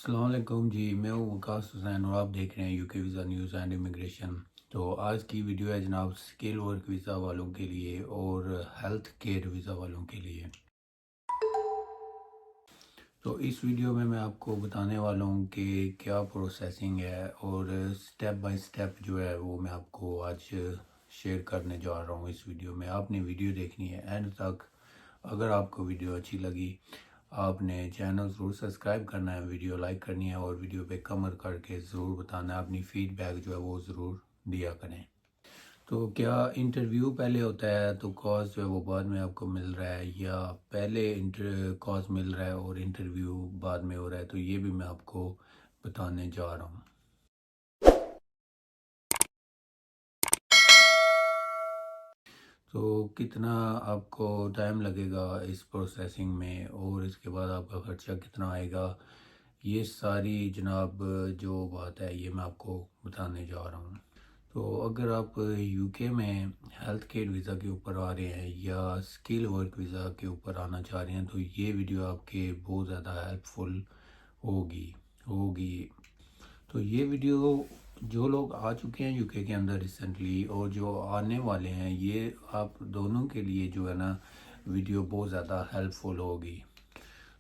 السلام علیکم جی، میں ہوں وقاص حسین اور آپ دیکھ رہے ہیں یو کے ویزا نیوز اینڈ امیگریشن۔ تو آج کی ویڈیو ہے جناب اسکل ورک ویزا والوں کے لیے اور ہیلتھ کیئر ویزا والوں کے لیے۔ تو اس ویڈیو میں آپ کو بتانے والا ہوں کہ کیا پروسیسنگ ہے اور سٹیپ بائی سٹیپ جو ہے وہ میں آپ کو آج شیئر کرنے جا رہا ہوں۔ اس ویڈیو میں آپ نے ویڈیو دیکھنی ہے اینڈ تک۔ اگر آپ کو ویڈیو اچھی لگی آپ نے چینل ضرور سبسکرائب کرنا ہے، ویڈیو لائک کرنی ہے اور ویڈیو پہ کمنٹ کر کے ضرور بتانا ہے، اپنی فیڈ بیک جو ہے وہ ضرور دیا کریں۔ تو کیا انٹرویو پہلے ہوتا ہے تو کاز جو ہے وہ بعد میں آپ کو مل رہا ہے، یا پہلے کاز مل رہا ہے اور انٹرویو بعد میں ہو رہا ہے؟ تو یہ بھی میں آپ کو بتانے جا رہا ہوں۔ تو کتنا آپ کو ٹائم لگے گا اس پروسیسنگ میں اور اس کے بعد آپ کا خرچہ کتنا آئے گا، یہ ساری جناب جو بات ہے یہ میں آپ کو بتانے جا رہا ہوں۔ تو اگر آپ یو کے میں ہیلتھ کیئر ویزا کے اوپر آ رہے ہیں یا اسکل ورک ویزا کے اوپر آنا چاہ رہے ہیں تو یہ ویڈیو آپ کے بہت زیادہ ہیلپ فل ہوگی۔ تو یہ ویڈیو جو لوگ آ چکے ہیں یو کے اندر ریسنٹلی اور جو آنے والے ہیں، یہ آپ دونوں کے لیے جو ہے نا ویڈیو بہت زیادہ ہیلپ فل ہوگی۔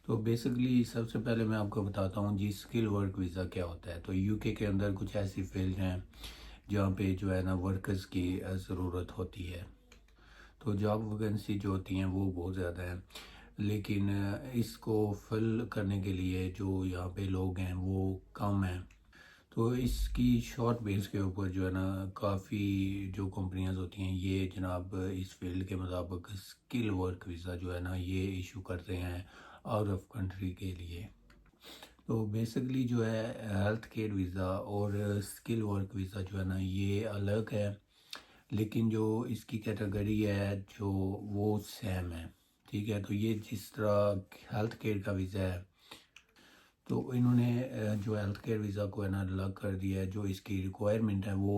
تو بیسکلی سب سے پہلے میں آپ کو بتاتا ہوں جی اسکل ورک ویزا کیا ہوتا ہے۔ تو یو کے اندر کچھ ایسی فیلڈ ہیں جہاں پہ جو ہے نا ورکرز کی ضرورت ہوتی ہے۔ تو جاب ویکنسی جو ہوتی ہیں وہ بہت زیادہ ہیں، لیکن اس کو فل کرنے کے لیے جو یہاں پہ لوگ ہیں وہ کم ہیں۔ تو اس کی شارٹ بیس کے اوپر جو ہے نا کافی جو کمپنیاں ہوتی ہیں یہ جناب اس فیلڈ کے مطابق اسکل ورک ویزا جو ہے نا یہ ایشو کرتے ہیں آؤٹ آف کنٹری کے لیے۔ تو بیسکلی جو ہے ہیلتھ کیئر ویزا اور اسکل ورک ویزا جو ہے نا یہ الگ ہے، لیکن جو اس کی کیٹیگری ہے جو وہ سیم ہے، ٹھیک ہے۔ تو یہ جس طرح ہیلتھ کیئر کا ویزا ہے تو انہوں نے جو ہیلتھ کیئر ویزا کو ہے نا الگ کر دیا ہے، جو اس کی ریکوائرمنٹ ہے وہ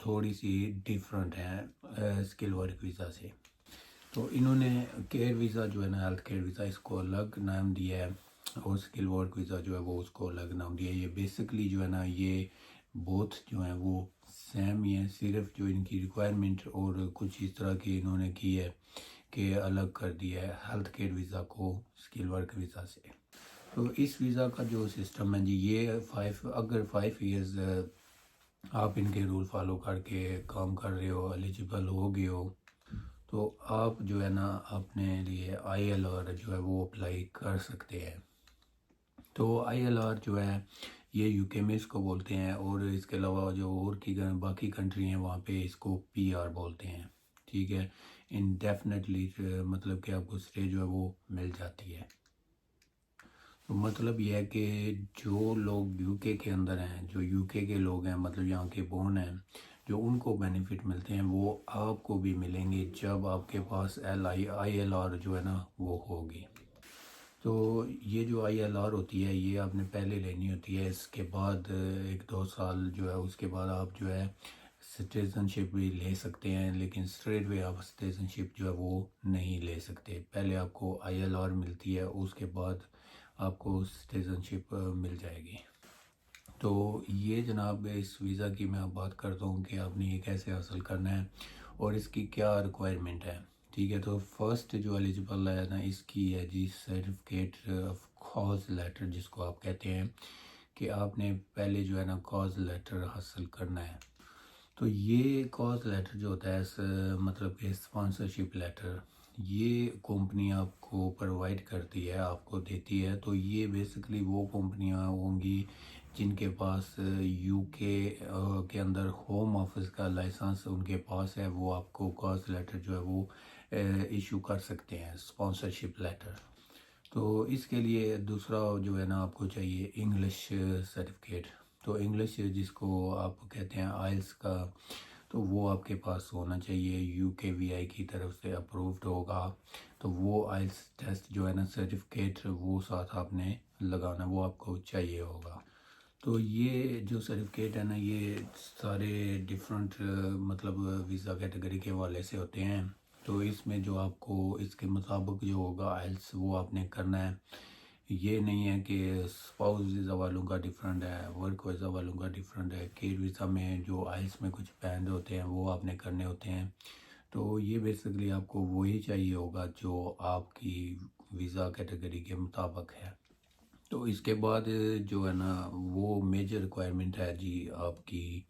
تھوڑی سی ڈیفرنٹ ہے اسکل ورک ویزا سے۔ تو انہوں نے کیئر ویزا جو ہے نا ہیلتھ کیئر ویزا اس کو الگ نام دیا ہے اور اسکل ورک ویزا جو ہے وہ اس کو الگ نام دیا ہے۔ یہ بیسکلی جو ہے نا یہ بوتھ جو ہیں وہ سیم ہی ہیں، صرف جو ان کی ریکوائرمنٹ اور کچھ اس طرح کی انہوں نے کی ہے کہ الگ کر دیا ہے ہیلتھ کیئر ویزا کو اسکل ورک ویزا سے۔ تو اس ویزا کا جو سسٹم ہے جی یہ اگر 5 ایئرز آپ ان کے رول فالو کر کے کام کر رہے ہو، ایلیجیبل ہو گئے ہو، تو آپ جو ہے نا اپنے لیے ILR جو ہے وہ اپلائی کر سکتے ہیں۔ تو ILR جو ہے یہ یو کے میں اس کو بولتے ہیں، اور اس کے علاوہ جو اور کی باقی کنٹری ہیں وہاں پہ اس کو PR بولتے ہیں، ٹھیک ہے۔ انڈیفینیٹلی مطلب کہ آپ کو اسٹے جو ہے وہ مل جاتی ہے۔ تو مطلب یہ ہے کہ جو لوگ یو کے اندر ہیں، جو یو کے لوگ ہیں، مطلب یہاں کے بورن ہیں، جو ان کو بینیفٹ ملتے ہیں وہ آپ کو بھی ملیں گے جب آپ کے پاس ILR جو ہے نا وہ ہوگی۔ تو یہ جو ILR ہوتی ہے یہ آپ نے پہلے لینی ہوتی ہے، اس کے بعد 1-2 سال جو ہے اس کے بعد آپ جو ہے سٹیزن شپ بھی لے سکتے ہیں، لیکن اسٹریٹ وے آپ سٹیزن شپ جو ہے وہ نہیں لے سکتے۔ پہلے آپ کو ILR ملتی ہے، اس کے بعد آپ کو سٹیزن شپ مل جائے گی۔ تو یہ جناب اس ویزا کی میں بات کرتا ہوں کہ آپ نے یہ کیسے حاصل کرنا ہے اور اس کی کیا ریکوائرمنٹ ہے، ٹھیک ہے۔ تو فرسٹ جو ایلیجیبل ہے نا اس کی ہے جی سرٹیفکیٹ آف کاز لیٹر، جس کو آپ کہتے ہیں کہ آپ نے پہلے جو ہے نا کاز لیٹر حاصل کرنا ہے۔ تو یہ کاز لیٹر جو ہوتا ہے مطلب کہ اسپانسرشپ لیٹر، یہ کمپنی آپ کو پرووائڈ کرتی ہے، آپ کو دیتی ہے۔ تو یہ بیسکلی وہ کمپنیاں ہوں گی جن کے پاس یو کے اندر ہوم آفس کا لائسنس ان کے پاس ہے، وہ آپ کو کاز لیٹر جو ہے وہ ایشو کر سکتے ہیں، اسپانسرشپ لیٹر۔ تو اس کے لیے دوسرا جو ہے نا آپ کو چاہیے انگلش سرٹیفکیٹ۔ تو انگلش جس کو آپ کہتے ہیں آئلس کا، تو وہ آپ کے پاس ہونا چاہیے، UKVI کی طرف سے اپرووڈ ہوگا۔ تو وہ آئلس ٹیسٹ جو ہے نا سرٹیفکیٹ وہ ساتھ آپ نے لگانا، وہ آپ کو چاہیے ہوگا۔ تو یہ جو سرٹیفکیٹ ہے نا یہ سارے ڈیفرنٹ مطلب ویزا کیٹیگری کے حوالے سے ہوتے ہیں۔ تو اس میں جو آپ کو اس کے مطابق جو ہوگا آئلس وہ آپ نے کرنا ہے۔ یہ نہیں ہے کہ اسپاؤس ویزا والوں کا ڈفرینٹ ہے، ورک ویزا والوں کا ڈفرینٹ ہے، کیئر ویزا میں جو آئلس میں کچھ بینڈ ہوتے ہیں وہ آپ نے کرنے ہوتے ہیں. تو یہ بیسکلی آپ کو وہی چاہیے ہوگا جو آپ کی ویزا کیٹیگری کے مطابق ہے. تو اس کے بعد جو ہے نا وہ میجر ریکوائرمنٹ ہے جی آپ کی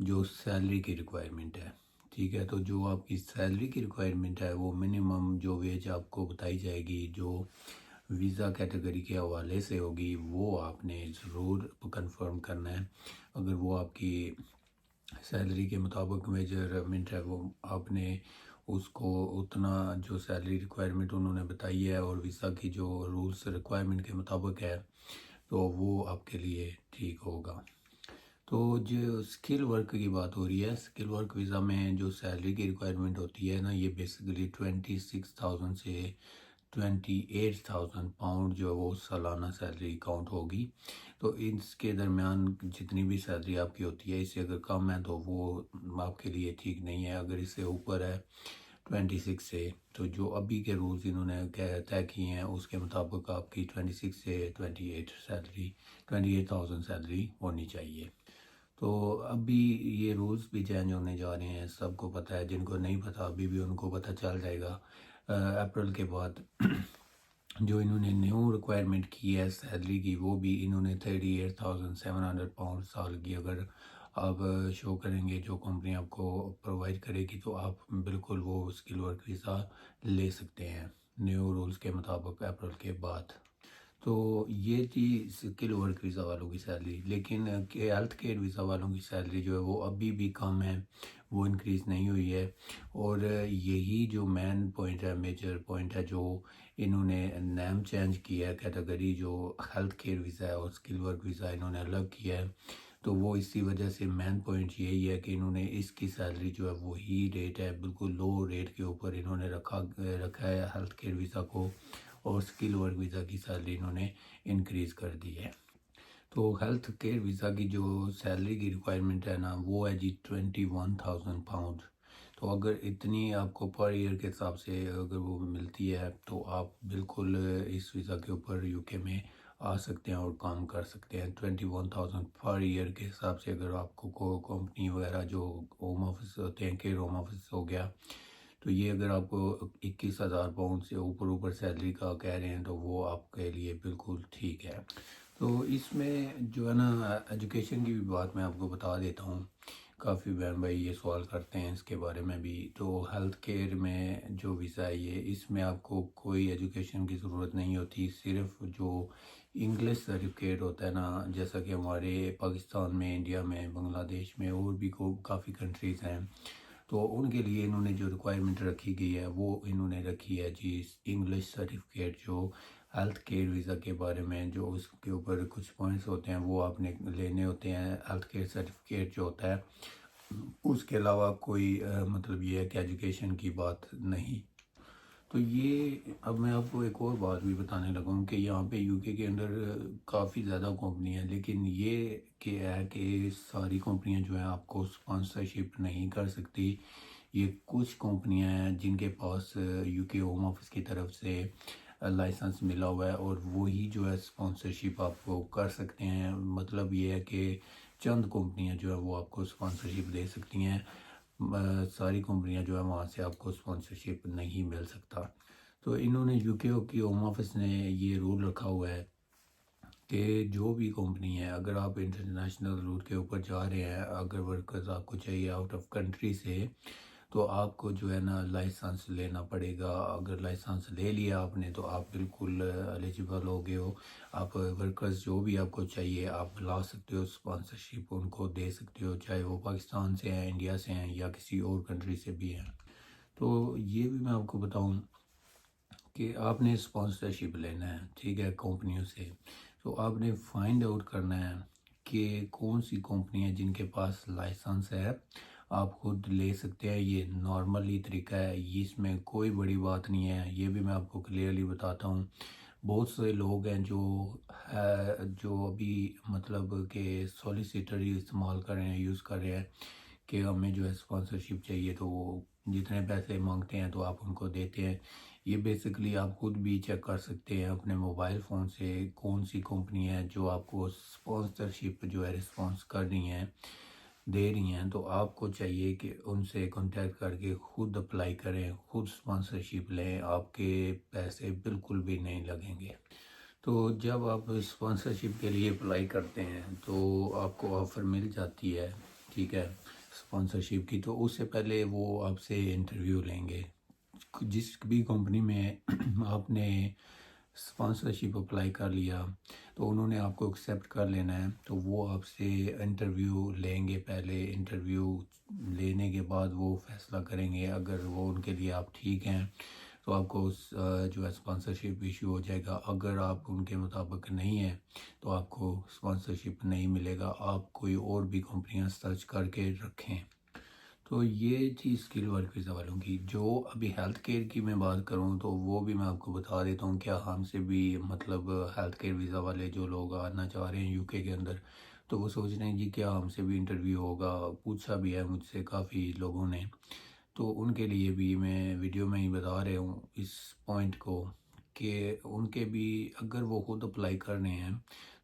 جو سیلری کی ریکوائرمنٹ ہے. ٹھیک ہے، تو جو آپ کی سیلری کی ریکوائرمنٹ ہے وہ منیمم جو ویج آپ کو بتائی جائے گی جو ویزا کیٹیگری کے حوالے سے ہوگی وہ آپ نے ضرور کنفرم کرنا ہے. اگر وہ آپ کی سیلری کے مطابق میجرمنٹ ہے وہ آپ نے اس کو اتنا جو سیلری ریکوائرمنٹ انہوں نے بتائی ہے اور ویزا کی جو رولز ریکوائرمنٹ کے مطابق ہے تو وہ آپ کے لیے ٹھیک ہوگا. تو جو اسکل ورک کی بات ہو رہی ہے، اسکل ورک ویزا میں جو سیلری کی ریکوائرمنٹ ہوتی ہے نا یہ بیسیکلی 26,000 سے 28,000 پاؤنڈ جو ہے وہ سالانہ سیلری کاؤنٹ ہوگی. تو اس کے درمیان جتنی بھی سیلری آپ کی ہوتی ہے، اس سے اگر کم ہے تو وہ آپ کے لیے ٹھیک نہیں ہے. اگر اس سے اوپر ہے 26 سے تو جو ابھی کے رولز انہوں نے طے کیے ہیں اس کے مطابق آپ کی 26 سے 28,000 سیلری ہونی چاہیے. تو ابھی یہ رولز بھی چینج ہونے جا رہے ہیں، سب کو پتہ ہے، جن کو نہیں پتہ ابھی بھی ان کو پتہ چل جائے گا. اپریل کے بعد جو انہوں نے نیو ریکوائرمنٹ کی ہے سیلری کی وہ بھی انہوں نے 38,700 پاؤنڈ سال کی اگر آپ شو کریں گے جو کمپنی آپ کو پرووائڈ کرے گی تو آپ بالکل وہ اسکل ورک ویزا لے سکتے ہیں نیو رولز کے مطابق اپریل کے بعد. تو یہ تھی اسکل ورک ویزا والوں کی سیلری. لیکن ہیلتھ کیئر ویزا والوں کی سیلری جو ہے وہ ابھی بھی کم ہے، وہ انکریز نہیں ہوئی ہے. اور یہی جو مین پوائنٹ ہے، میجر پوائنٹ ہے جو انہوں نے نیم چینج کیا ہے کیٹیگری جو ہیلتھ کیئر ویزا ہے اور اسکل ورک ویزا انہوں نے الگ کیا ہے. تو وہ اسی وجہ سے مین پوائنٹ یہی ہے کہ انہوں نے اس کی سیلری جو ہے وہی ریٹ ہے، بالکل لو ریٹ کے اوپر انہوں نے رکھا ہے ہیلتھ کیئر ویزا کو، اور اسکل ورک ویزا کی سیلری انہوں نے انکریز کر دی ہے. تو ہیلتھ کیئر ویزا کی جو سیلری کی ریکوائرمنٹ ہے نا وہ ہے جی 21,000 پاؤنڈ. تو اگر اتنی آپ کو پر ایئر کے حساب سے اگر وہ ملتی ہے تو آپ بالکل اس ویزا کے اوپر یو کے میں آ سکتے ہیں اور کام کر سکتے ہیں. 21,000 پر ایئر کے حساب سے اگر آپ کو کمپنی وغیرہ جو ہوم آفس ہوتے ہیں، کیئر ہوم آفس ہو گیا، تو یہ اگر آپ کو 21,000 پاؤنڈ سے اوپر سیلری کا کہہ رہے ہیں تو وہ آپ کے لیے بالکل ٹھیک ہے. تو اس میں جو ہے نا ایجوکیشن کی بھی بات میں آپ کو بتا دیتا ہوں. کافی بہن بھائی یہ سوال کرتے ہیں اس کے بارے میں بھی. تو ہیلتھ کیئر میں جو ویزا ہے یہ اس میں آپ کو کوئی ایجوکیشن کی ضرورت نہیں ہوتی. صرف جو انگلش سرٹیفکیٹ ہوتا ہے نا، جیسا کہ ہمارے پاکستان میں، انڈیا میں، بنگلہ دیش میں اور بھی کافی کنٹریز ہیں، تو ان کے لیے انہوں نے جو ریکوائرمنٹ رکھی گئی ہے وہ انہوں نے رکھی ہے جی انگلش سرٹیفکیٹ. جو ہیلتھ کیئر ویزا کے بارے میں جو اس کے اوپر کچھ پوائنٹس ہوتے ہیں وہ آپ نے لینے ہوتے ہیں. ہیلتھ کیئر سرٹیفکیٹ جو ہوتا ہے اس کے علاوہ کوئی مطلب یہ ہے کہ ایجوکیشن کی بات نہیں. تو یہ اب میں آپ کو ایک اور بات بھی بتانے لگا ہوں کہ یہاں پہ یو کے اندر کافی زیادہ کمپنی ہیں، لیکن یہ کہ ہے کہ ساری کمپنیاں جو ہیں آپ کو اسپانسرشپ نہیں کر سکتی. یہ کچھ کمپنیاں ہیں جن کے پاس یو کے ہوم آفس کی طرف سے لائسنس ملا ہوا ہے اور وہی جو ہے اسپانسرشپ آپ کو کر سکتے ہیں. مطلب یہ ہے کہ چند کمپنیاں جو ہے وہ آپ کو اسپانسرشپ دے سکتی ہیں، ساری کمپنیاں جو ہے وہاں سے آپ کو اسپانسرشپ نہیں مل سکتا. تو انہوں نے یو کے کی ہوم آفس نے یہ رول رکھا ہوا ہے کہ جو بھی کمپنی ہے اگر آپ انٹرنیشنل روٹ کے اوپر جا رہے ہیں، اگر ورکرز آپ کو چاہیے آؤٹ آف کنٹری سے، تو آپ کو جو ہے نا لائسنس لینا پڑے گا. اگر لائسنس لے لیا آپ نے تو آپ بالکل ایلیجیبل ہو گئے ہو. آپ ورکرز جو بھی آپ کو چاہیے آپ لا سکتے ہو، اسپانسرشپ ان کو دے سکتے ہو، چاہے وہ پاکستان سے ہیں، انڈیا سے ہیں یا کسی اور کنٹری سے بھی ہیں. تو یہ بھی میں آپ کو بتاؤں کہ آپ نے اسپانسرشپ لینا ہے، ٹھیک ہے، کمپنیوں سے. تو آپ نے فائنڈ آؤٹ کرنا ہے کہ کون سی کمپنی ہے جن کے پاس لائسنس ہے، آپ خود لے سکتے ہیں. یہ نارملی طریقہ ہے، اس میں کوئی بڑی بات نہیں ہے. یہ بھی میں آپ کو کلیئرلی بتاتا ہوں. بہت سے لوگ ہیں جو ابھی مطلب کہ سولیسیٹر ہی استعمال کر رہے ہیں، یوز کر رہے ہیں کہ ہمیں جو ہے اسپانسرشپ چاہیے تو وہ جتنے پیسے مانگتے ہیں تو آپ ان کو دیتے ہیں. یہ بیسکلی آپ خود بھی چیک کر سکتے ہیں اپنے موبائل فون سے کون سی کمپنی ہے جو آپ کو اسپانسرشپ جو ہے رسپانس کر رہی ہیں دے رہی ہیں. تو آپ کو چاہیے کہ ان سے کانٹیکٹ کر کے خود اپلائی کریں, خود اسپانسرشپ لیں, آپ کے پیسے بالکل بھی نہیں لگیں گے. تو جب آپ اسپانسرشپ کے لیے اپلائی کرتے ہیں تو آپ کو آفر مل جاتی ہے, ٹھیک ہے, اسپانسرشپ کی. تو اس سے پہلے وہ آپ سے انٹرویو لیں گے. جس بھی کمپنی میں آپ نے اسپانسرشپ اپلائی کر لیا تو انہوں نے آپ کو ایکسیپٹ کر لینا ہے. تو وہ آپ سے انٹرویو لیں گے. پہلے انٹرویو لینے کے بعد وہ فیصلہ کریں گے. اگر وہ ان کے لیے آپ ٹھیک ہیں تو آپ کو جو ہے اسپانسرشپ ایشو ہو جائے گا. اگر آپ ان کے مطابق نہیں ہیں تو آپ کو اسپانسرشپ نہیں ملے گا. آپ کوئی اور بھی کمپنیاں سرچ کر کے رکھیں. تو یہ تھی اسکل ورک ویزا والوں کی. جو ابھی ہیلتھ کیئر کی میں بات کروں تو وہ بھی میں آپ کو بتا دیتا ہوں. کیا ہم سے بھی مطلب ہیلتھ کیئر ویزا والے جو لوگ آنا چاہ رہے ہیں یو کے اندر, تو وہ سوچ رہے ہیں جی کیا ہم سے بھی انٹرویو ہوگا. پوچھا بھی ہے مجھ سے کافی لوگوں نے. تو ان کے لیے بھی میں ویڈیو میں ہی بتا رہا ہوں اس پوائنٹ کو کہ ان کے بھی اگر وہ خود اپلائی کر رہے ہیں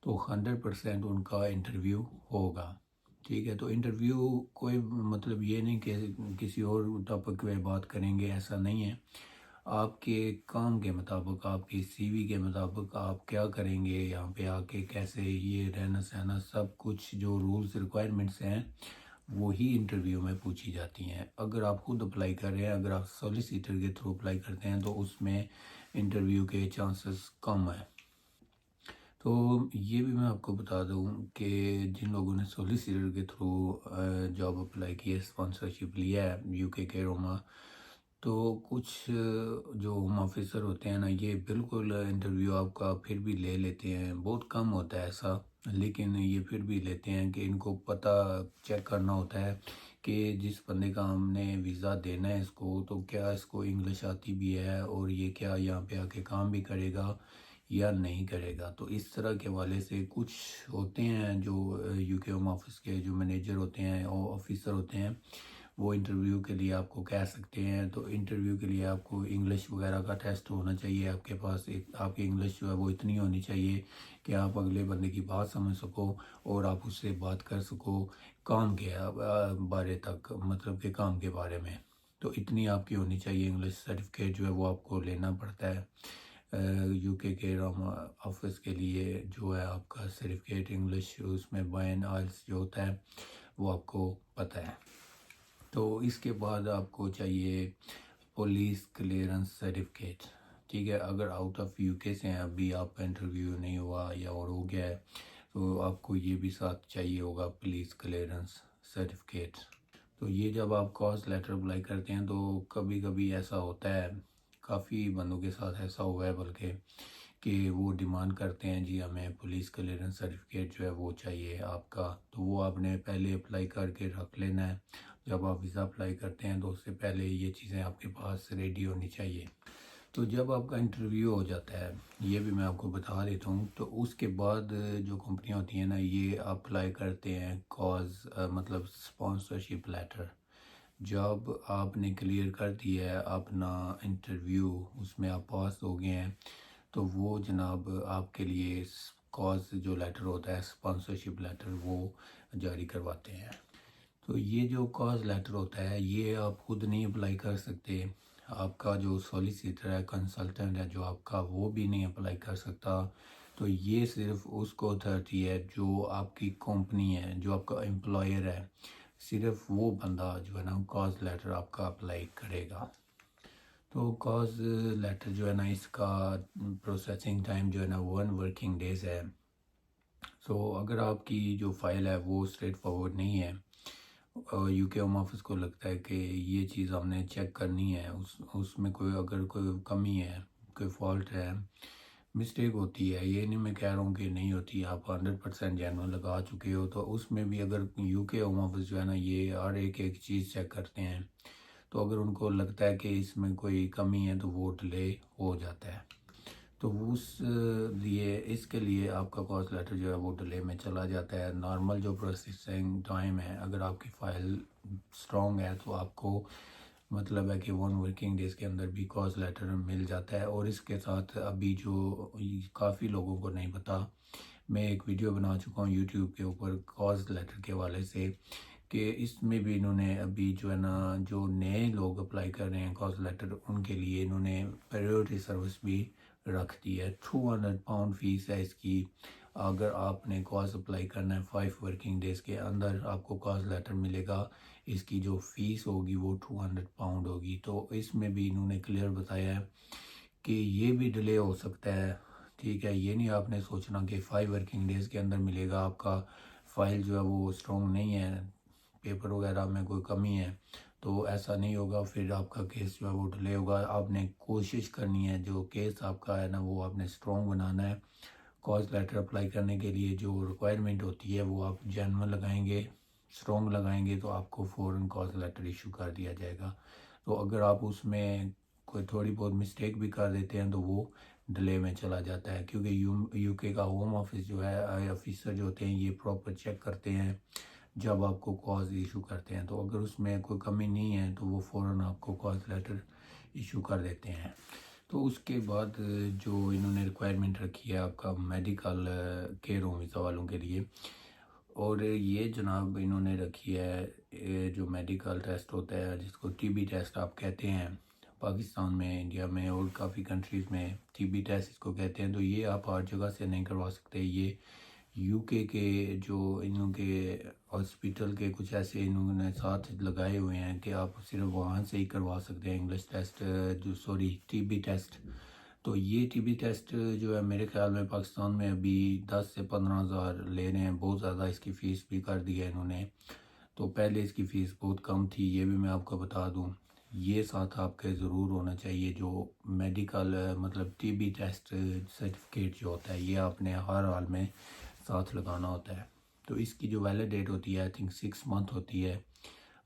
تو 100% ان کا انٹرویو ہوگا, ٹھیک ہے. تو انٹرویو کوئی مطلب یہ نہیں کہ کسی اور ٹاپک پہ بات کریں گے, ایسا نہیں ہے. آپ کے کام کے مطابق, آپ کی سی وی کے مطابق آپ کیا کریں گے یہاں پہ آ کے, کیسے یہ رہنا سہنا, سب کچھ جو رولز ریکوائرمنٹس ہیں وہی انٹرویو میں پوچھی جاتی ہیں. اگر آپ خود اپلائی کر رہے ہیں, اگر آپ سولیسیٹر کے تھرو اپلائی کرتے ہیں تو اس میں انٹرویو کے چانسز کم ہیں. تو یہ بھی میں آپ کو بتا دوں کہ جن لوگوں نے سولیسیٹر کے تھرو جاب اپلائی کی ہے, اسپانسرشپ لیا ہے یو کے روما, تو کچھ جو ہوم آفیسر ہوتے ہیں نا, یہ بالکل انٹرویو آپ کا پھر بھی لے لیتے ہیں. بہت کم ہوتا ہے ایسا, لیکن یہ پھر بھی لیتے ہیں کہ ان کو پتہ چیک کرنا ہوتا ہے کہ جس بندے کا ہم نے ویزا دینا ہے اس کو, تو کیا اس کو انگلش آتی بھی ہے اور یہ کیا یہاں پہ آ کے کام بھی کرے گا یا نہیں کرے گا. تو اس طرح کے حوالے سے کچھ ہوتے ہیں جو یو کے ہوم آفس کے جو مینیجر ہوتے ہیں اور آفیسر ہوتے ہیں, وہ انٹرویو کے لیے آپ کو کہہ سکتے ہیں. تو انٹرویو کے لیے آپ کو انگلش وغیرہ کا ٹیسٹ ہونا چاہیے آپ کے پاس. آپ کی انگلش جو ہے وہ اتنی ہونی چاہیے کہ آپ اگلے بندے کی بات سمجھ سکو اور آپ اس سے بات کر سکو کام کے بارے تک, مطلب کہ کام کے بارے میں. تو اتنی آپ کی ہونی چاہیے. انگلش سرٹیفکیٹ جو ہے وہ آپ کو لینا پڑتا ہے یو کے آفس کے لیے. جو ہے آپ کا سرٹیفکیٹ انگلش, اس میں بین آئلس جو ہوتا ہے وہ آپ کو پتہ ہے. تو اس کے بعد آپ کو چاہیے پولیس کلیئرنس سرٹیفکیٹ, ٹھیک ہے. اگر آؤٹ آف یو کے سے ہیں, ابھی آپ کا انٹرویو نہیں ہوا یا اور ہو گیا ہے, تو آپ کو یہ بھی ساتھ چاہیے ہوگا پولیس کلیئرنس سرٹیفکیٹ. تو یہ جب آپ کاز لیٹر اپلائی کرتے ہیں تو کبھی کبھی ایسا ہوتا ہے, کافی بندوں کے ساتھ ایسا ہوا ہے بلکہ, کہ وہ ڈیمانڈ کرتے ہیں جی ہمیں پولیس کلیئرنس سرٹیفکیٹ جو ہے وہ چاہیے آپ کا. تو وہ آپ نے پہلے اپلائی کر کے رکھ لینا ہے. جب آپ ویزا اپلائی کرتے ہیں تو اس سے پہلے یہ چیزیں آپ کے پاس ریڈی ہونی چاہیے. تو جب آپ کا انٹرویو ہو جاتا ہے, یہ بھی میں آپ کو بتا دیتا ہوں, تو اس کے بعد جو کمپنیاں ہوتی ہیں نا, یہ اپلائی کرتے ہیں کاز مطلب اسپانسرشپ لیٹر. جب آپ نے کلیئر کر دیا ہے اپنا انٹرویو, اس میں آپ پاس ہو گئے ہیں, تو وہ جناب آپ کے لیے کاز جو لیٹر ہوتا ہے اسپانسرشپ لیٹر وہ جاری کرواتے ہیں. تو یہ جو کاز لیٹر ہوتا ہے یہ آپ خود نہیں اپلائی کر سکتے. آپ کا جو سولیسیٹر ہے, کنسلٹنٹ ہے جو آپ کا, وہ بھی نہیں اپلائی کر سکتا. تو یہ صرف اس کو اتھارٹی ہے جو آپ کی کمپنی ہے, جو آپ کا امپلائر ہے, صرف وہ بندہ جو ہے نا کاز لیٹر آپ کا اپلائی کرے گا. تو کاز لیٹر جو ہے نا, اس کا پروسیسنگ ٹائم جو ہے نا 1 ورکنگ ڈیز ہے. سو اگر آپ کی جو فائل ہے وہ اسٹریٹ فارورڈ نہیں ہے, یو کے ہوم آفس کو لگتا ہے کہ یہ چیز ہم نے چیک کرنی ہے, اس میں کوئی اگر کوئی کمی ہے, کوئی فالٹ ہے, مسٹیک ہوتی ہے, یہ نہیں میں کہہ رہا ہوں کہ نہیں ہوتی, آپ 100% جینوئن لگا چکے ہو, تو اس میں بھی اگر یو کے ہوم آفس جو ہے نا یہ ہر ایک چیز چیک کرتے ہیں, تو اگر ان کو لگتا ہے کہ اس میں کوئی کمی ہے تو وہ ڈیلے ہو جاتا ہے. تو اس کے لیے آپ کا کاز لیٹر جو ہے وہ ڈیلے میں چلا جاتا ہے. نارمل جو پروسیسنگ ٹائم ہے, اگر آپ کی فائل سٹرونگ ہے تو آپ کو مطلب ہے کہ 1 ورکنگ ڈیز کے اندر بھی کاز لیٹر مل جاتا ہے. اور اس کے ساتھ ابھی جو کافی لوگوں کو نہیں پتا، میں ایک ویڈیو بنا چکا ہوں یوٹیوب کے اوپر کاز لیٹر کے حوالے سے، کہ اس میں بھی انہوں نے ابھی جو ہے نا جو نئے لوگ اپلائی کر رہے ہیں کاز لیٹر، ان کے لیے انہوں نے پریورٹی سروس بھی رکھ دی ہے. 200 پاؤنڈ فیس ہے اس کی. اگر آپ نے کاز اپلائی کرنا ہے 5 ورکنگ ڈیز کے اندر آپ کو کاز لیٹر ملے گا. اس کی جو فیس ہوگی وہ 200 پاؤنڈ ہوگی. تو اس میں بھی انہوں نے کلیئر بتایا ہے کہ یہ بھی ڈیلے ہو سکتا ہے. ٹھیک ہے، یہ نہیں آپ نے سوچنا کہ 5 ورکنگ ڈیز کے اندر ملے گا. آپ کا فائل جو ہے وہ اسٹرانگ نہیں ہے، پیپر وغیرہ میں کوئی کمی ہے، تو ایسا نہیں ہوگا. پھر آپ کا کیس جو ہے وہ ڈیلے ہوگا. آپ نے کوشش کرنی ہے جو کیس آپ کا ہے نا وہ آپ نے اسٹرانگ بنانا ہے. کاز لیٹر اپلائی کرنے کے لیے جو ریکوائرمنٹ ہوتی ہے وہ آپ جینوئن لگائیں گے، اسٹرانگ لگائیں گے، تو آپ کو فوراً کاز لیٹر ایشو کر دیا جائے گا. تو اگر آپ اس میں کوئی تھوڑی بہت مسٹیک بھی کر دیتے ہیں تو وہ ڈیلے میں چلا جاتا ہے. کیونکہ یو کے کا ہوم آفس جو ہے، آفیسر جو ہوتے ہیں یہ پراپر چیک کرتے ہیں جب آپ کو کاز ایشو کرتے ہیں. تو اگر اس میں کوئی کمی نہیں ہے تو وہ فوراً آپ کو کاز لیٹر ایشو کر دیتے ہیں. تو اس کے بعد جو انہوں نے ریکوائرمنٹ رکھی ہے آپ کا میڈیکل کیئر ہوم ویزا والوں کے لیے، اور یہ جناب انہوں نے رکھی ہے جو میڈیکل ٹیسٹ ہوتا ہے جس کو ٹی بی ٹیسٹ آپ کہتے ہیں. پاکستان میں، انڈیا میں اور کافی کنٹریز میں ٹی بی ٹیسٹ اس کو کہتے ہیں. تو یہ آپ ہر جگہ سے نہیں کروا سکتے. یہ یو کے جو انہوں کے ہاسپٹل کے کچھ ایسے انہوں نے ساتھ لگائے ہوئے ہیں کہ آپ صرف وہاں سے ہی کروا سکتے ہیں English test, T B test. تو یہ ٹی بی ٹیسٹ جو ہے میرے خیال میں پاکستان میں ابھی 10 سے 15,000 لے رہے ہیں. بہت زیادہ اس کی فیس بھی کر دی ہے انہوں نے. تو پہلے اس کی فیس بہت کم تھی، یہ بھی میں آپ کو بتا دوں. یہ ساتھ آپ کے ضرور ہونا چاہیے جو میڈیکل مطلب ٹی بی ٹیسٹ سرٹیفکیٹ جو ہوتا ہے، یہ آپ نے ہر حال میں ساتھ لگانا ہوتا ہے. تو اس کی جو ویلڈ ڈیٹ ہوتی ہے آئی تھنک 6 منتھ ہوتی ہے.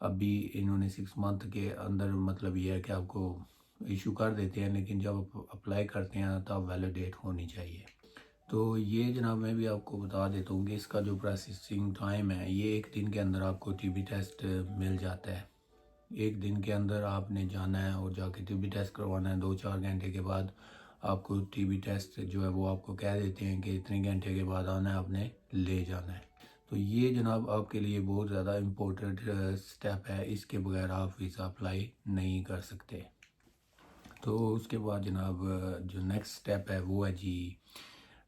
ابھی انہوں نے 6 منتھ کے اندر مطلب یہ ہے کہ آپ کو ایشو کر دیتے ہیں، لیکن جب آپ اپلائی کرتے ہیں تب ویلڈ ڈیٹ ہونی چاہیے. تو یہ جناب میں بھی آپ کو بتا دیتا ہوں کہ اس کا جو پروسیسنگ ٹائم ہے یہ 1 دن کے اندر آپ کو ٹی بی ٹیسٹ مل جاتا ہے. 1 دن کے اندر آپ نے جانا ہے اور جا کے ٹی بی ٹیسٹ کروانا ہے. 2-4 گھنٹے کے بعد آپ کو ٹی بی ٹیسٹ جو ہے وہ آپ کو کہہ دیتے ہیں کہ اتنے گھنٹے کے بعد آنا ہے، آپ نے لے جانا ہے. تو یہ جناب آپ کے لیے بہت زیادہ امپورٹنٹ سٹیپ ہے. اس کے بغیر آپ ویزا اپلائی نہیں کر سکتے. تو اس کے بعد جناب جو نیکسٹ سٹیپ ہے وہ ہے جی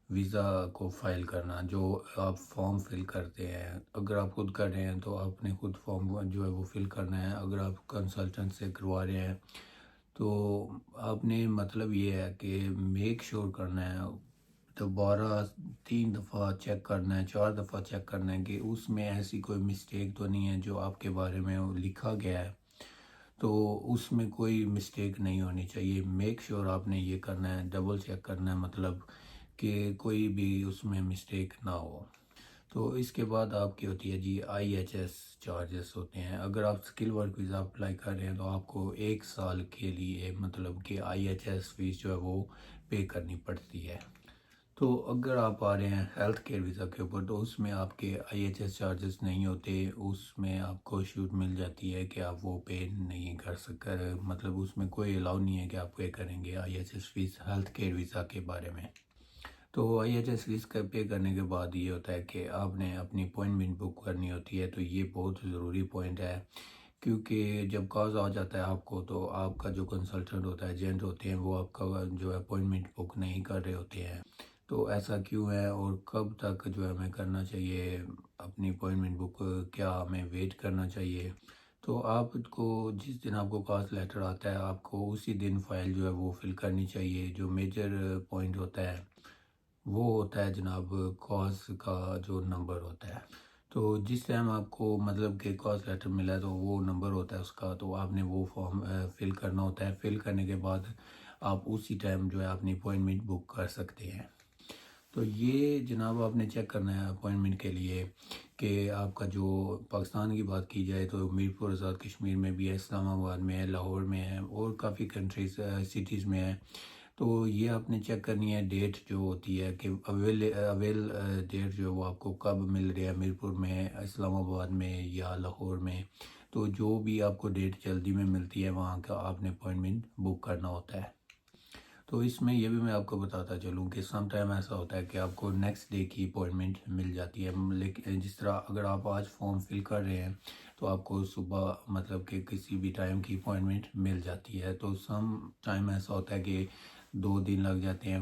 ویزا کو فائل کرنا. جو آپ فارم فل کرتے ہیں، اگر آپ خود کر رہے ہیں تو آپ نے خود فارم جو ہے وہ فل کرنا ہے. اگر آپ کنسلٹنٹ سے کروا رہے ہیں تو آپ نے مطلب یہ ہے کہ میک شور کرنا ہے، دوبارہ 3 دفعہ چیک کرنا ہے، 4 دفعہ چیک کرنا ہے کہ اس میں ایسی کوئی مسٹیک تو نہیں ہے جو آپ کے بارے میں لکھا گیا ہے. تو اس میں کوئی مسٹیک نہیں ہونی چاہیے. میک شور آپ نے یہ کرنا ہے، ڈبل چیک کرنا ہے، مطلب کہ کوئی بھی اس میں مسٹیک نہ ہو. تو اس کے بعد آپ کی ہوتی ہے جی IHS چارجز ہوتے ہیں. اگر آپ سکل ورک ویزا اپلائی کر رہے ہیں تو آپ کو 1 سال کے لیے مطلب کہ IHS فیس جو ہے وہ پے کرنی پڑتی ہے. تو اگر آپ آ رہے ہیں ہیلتھ کیئر ویزا کے اوپر تو اس میں آپ کے IHS چارجز نہیں ہوتے. اس میں آپ کو چھوٹ مل جاتی ہے کہ آپ وہ پے نہیں کر سکتے، مطلب اس میں کوئی الاؤ نہیں ہے کہ آپ پے کریں گے IHS fees health care visa کے بارے میں. تو IHS فیس کا پے کرنے کے بعد یہ ہوتا ہے کہ آپ نے اپنی اپوائنٹمنٹ بک کرنی ہوتی ہے. تو یہ بہت ضروری پوائنٹ ہے، کیونکہ جب کاز آ جاتا ہے آپ کو تو آپ کا جو کنسلٹنٹ ہوتا ہے، ایجنٹ ہوتے ہیں، وہ آپ کا جو ہے اپوائنٹمنٹ بک نہیں کر رہے ہوتے ہیں. تو ایسا کیوں ہے اور کب تک جو ہے ہمیں کرنا چاہیے اپنی اپوائنٹمنٹ بک، کیا ہمیں ویٹ کرنا چاہیے؟ تو آپ کو جس دن آپ کو کاز لیٹر آتا ہے آپ کو اسی دن فائل جو ہے وہ فل کرنی چاہیے. جو میجر پوائنٹ ہوتا ہے وہ ہوتا ہے جناب کاز کا جو نمبر ہوتا ہے. تو جس ٹائم آپ کو مطلب کہ کاز لیٹر ملا ہے تو وہ نمبر ہوتا ہے اس کا، تو آپ نے وہ فارم فل کرنا ہوتا ہے. فل کرنے کے بعد آپ اسی ٹائم جو ہے اپنی اپوائنٹمنٹ بک کر سکتے ہیں. تو یہ جناب آپ نے چیک کرنا ہے اپوائنٹمنٹ کے لیے کہ آپ کا جو پاکستان کی بات کی جائے تو میرپور آزاد کشمیر میں بھی ہے، اسلام آباد میں ہے، لاہور میں ہے اور کافی کنٹریز سٹیز میں ہے. تو یہ آپ نے چیک کرنی ہے ڈیٹ جو ہوتی ہے کہ اویل ڈیٹ جو وہ آپ کو کب مل رہی ہے میرپور میں، اسلام آباد میں یا لاہور میں. تو جو بھی آپ کو ڈیٹ جلدی میں ملتی ہے وہاں کا آپ نے اپوائنٹمنٹ بک کرنا ہوتا ہے. تو اس میں یہ بھی میں آپ کو بتاتا چلوں کہ سم ٹائم ایسا ہوتا ہے کہ آپ کو نیکسٹ ڈے کی اپوائنٹمنٹ مل جاتی ہے، لیکن جس طرح اگر آپ آج فارم فل کر رہے ہیں تو آپ کو صبح مطلب کہ کسی بھی ٹائم کی اپوائنٹمنٹ مل جاتی ہے. تو سم ٹائم ایسا ہوتا ہے کہ 2 دن لگ جاتے ہیں،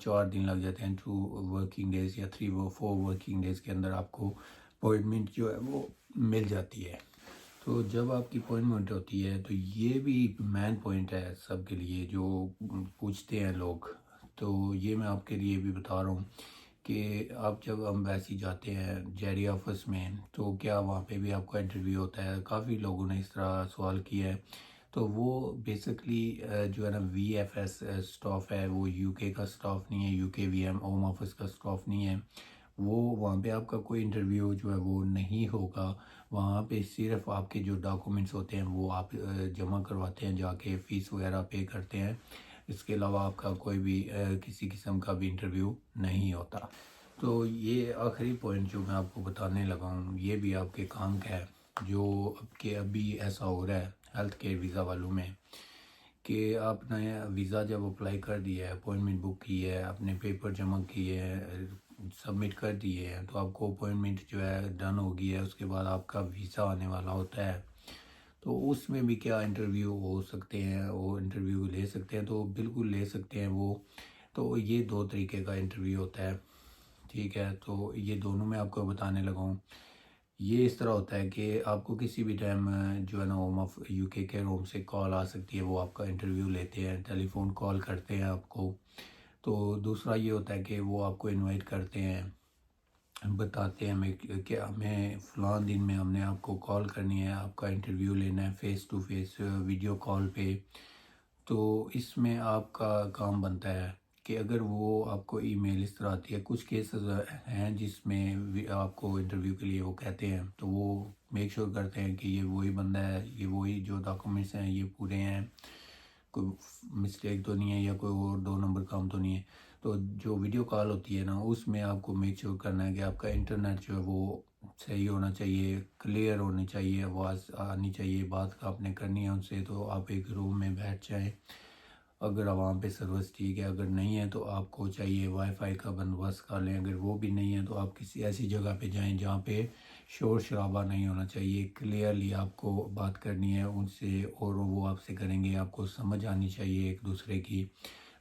4 دن لگ جاتے ہیں، 2 ورکنگ ڈیز یا 4 ورکنگ ڈیز کے اندر آپ کو اپوائنٹمنٹ جو ہے وہ مل جاتی ہے. تو جب آپ کی اپوائنٹمنٹ ہوتی ہے تو یہ بھی مین پوائنٹ ہے سب کے لیے جو پوچھتے ہیں لوگ. تو یہ میں آپ کے لیے بھی بتا رہا ہوں کہ آپ جب امبیسی جاتے ہیں جیری آفس میں تو کیا وہاں پہ بھی آپ کا انٹرویو ہوتا ہے؟ کافی لوگوں نے اس طرح سوال کیا ہے. تو وہ بیسکلی جو ہے نا وی ایف ایس اسٹاف ہے، وہ یو کے کا اسٹاف نہیں ہے، یو کے وی ایم ہوم آفس کا اسٹاف نہیں ہے. وہ وہاں پہ آپ کا کوئی انٹرویو جو ہے وہ نہیں ہوگا. وہاں پہ صرف آپ کے جو ڈاکومنٹس ہوتے ہیں وہ آپ جمع کرواتے ہیں، جا کے فیس وغیرہ پے کرتے ہیں. اس کے علاوہ آپ کا کوئی بھی کسی قسم کا بھی انٹرویو نہیں ہوتا. تو یہ آخری پوائنٹ جو میں آپ کو بتانے لگا ہوں یہ بھی آپ کے کام کا ہے، جو ابھی ایسا ہو رہا ہے ہیلتھ کیئر ویزا والوں میں کہ آپ نے ویزا جب اپلائی کر دیا ہے، اپوائنٹمنٹ بک کی ہے، اپنے پیپر جمع کیے ہیں، سبمٹ کر دیے ہیں، تو آپ کو اپوائنٹمنٹ جو ہے ڈن ہو گئی ہے. اس کے بعد آپ کا ویزا آنے والا ہوتا ہے. تو اس میں بھی کیا انٹرویو ہو سکتے ہیں، وہ انٹرویو لے سکتے ہیں، تو بالکل لے سکتے ہیں وہ. تو یہ 2 طریقے کا انٹرویو ہوتا ہے، ٹھیک ہے. تو یہ دونوں میں آپ کو بتانے لگا ہوں. یہ اس طرح ہوتا ہے کہ آپ کو کسی بھی ٹائم جو ہے نا ہوم آف یو کے روم سے کال آ سکتی ہے، وہ آپ کا انٹرویو لیتے ہیں، ٹیلی فون کال کرتے ہیں آپ کو. تو دوسرا یہ ہوتا ہے کہ وہ آپ کو انوائٹ کرتے ہیں، بتاتے ہیں ہمیں کہ ہمیں فلاں دن میں ہم نے آپ کو کال کرنی ہے، آپ کا انٹرویو لینا ہے face to face video call پہ. تو اس میں آپ کا کام بنتا ہے کہ اگر وہ آپ کو ای میل اس طرح آتی ہے، کچھ کیسز ہیں جس میں آپ کو انٹرویو کے لیے وہ کہتے ہیں، تو وہ میک شور کرتے ہیں کہ یہ وہی بندہ ہے، یہ وہی جو ڈاکومنٹس ہیں یہ پورے ہیں، کوئی مسٹیک تو نہیں ہے یا کوئی اور 2 نمبر کام تو نہیں ہے. تو جو ویڈیو کال ہوتی ہے نا اس میں آپ کو میک شور کرنا ہے کہ آپ کا انٹرنیٹ جو ہے وہ صحیح ہونا چاہیے، کلیئر ہونی چاہیے، آواز آنی چاہیے، بات آپ نے کرنی ہے ان سے. تو آپ ایک روم میں بیٹھ جائیں، اگر وہاں پہ سروس ٹھیک ہے، اگر نہیں ہے تو آپ کو چاہیے وائی فائی کا بندوبست کر لیں. اگر وہ بھی نہیں ہے تو آپ کسی ایسی جگہ پہ جائیں جہاں پہ شور شرابہ نہیں ہونا چاہیے، کلیئرلی آپ کو بات کرنی ہے ان سے اور وہ آپ سے کریں گے، آپ کو سمجھ آنی چاہیے ایک دوسرے کی.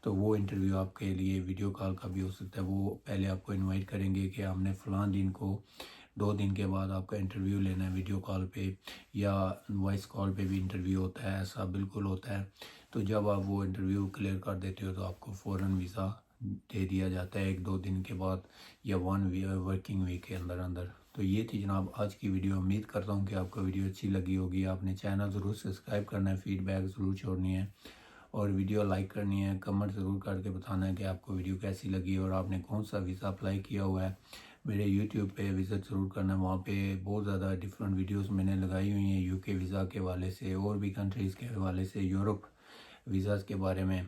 تو وہ انٹرویو آپ کے لیے ویڈیو کال کا بھی ہو سکتا ہے. وہ پہلے آپ کو انوائٹ کریں گے کہ ہم نے فلاں دن کو 2 دن کے بعد آپ کا انٹرویو لینا ہے ویڈیو کال پہ، یا وائس کال پہ بھی انٹرویو ہوتا ہے، ایسا بالکل ہوتا ہے. تو جب آپ وہ انٹرویو کلیئر کر دیتے ہو تو آپ کو فوراً ویزا دے دیا جاتا ہے 1-2 دن کے بعد یا 1 ورکنگ ویک کے اندر اندر. تو یہ تھی جناب آج کی ویڈیو. امید کرتا ہوں کہ آپ کو ویڈیو اچھی لگی ہوگی. آپ نے چینل ضرور سبسکرائب کرنا ہے، فیڈ بیک ضرور چھوڑنی ہے اور ویڈیو لائک کرنی ہے، کمنٹ ضرور کر کے بتانا ہے کہ آپ کو ویڈیو کیسی لگی اور آپ نے کون سا ویزا اپلائی کیا ہوا ہے. میرے یوٹیوب پہ وزٹ ضرور کرنا ہے، وہاں پہ بہت زیادہ ڈیفرنٹ ویڈیوز میں نے لگائی ہوئی ہیں، یو کے ویزا کے حوالے سے اور بھی کنٹریز کے حوالے سے، یورپ ویزاز کے بارے میں.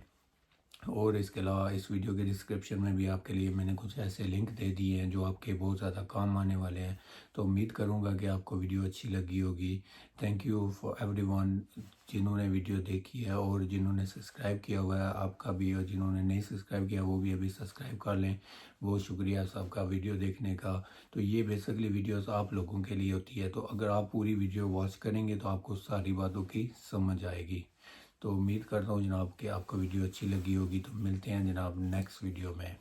اور اس کے علاوہ اس ویڈیو کے ڈسکرپشن میں بھی آپ کے لیے میں نے کچھ ایسے لنک دے دیے ہیں جو آپ کے بہت زیادہ کام آنے والے ہیں. تو امید کروں گا کہ آپ کو ویڈیو اچھی لگی ہوگی. Thank you for every one جنہوں نے ویڈیو دیکھی ہے اور جنہوں نے سبسکرائب کیا ہوا ہے آپ کا بھی، اور جنہوں نے نہیں سبسکرائب کیا وہ بھی ابھی سبسکرائب کر لیں. بہت شکریہ سب کا ویڈیو دیکھنے کا. تو یہ بیسکلی ویڈیوز آپ لوگوں کے لیے ہوتی ہے. تو اگر آپ پوری ویڈیو واچ کریں گے تو آپ کو ساری باتوں کی سمجھ آئے گی. تو امید کرتا ہوں جناب کہ آپ کو ویڈیو اچھی لگی ہوگی. تو ملتے ہیں جناب نیکسٹ ویڈیو میں.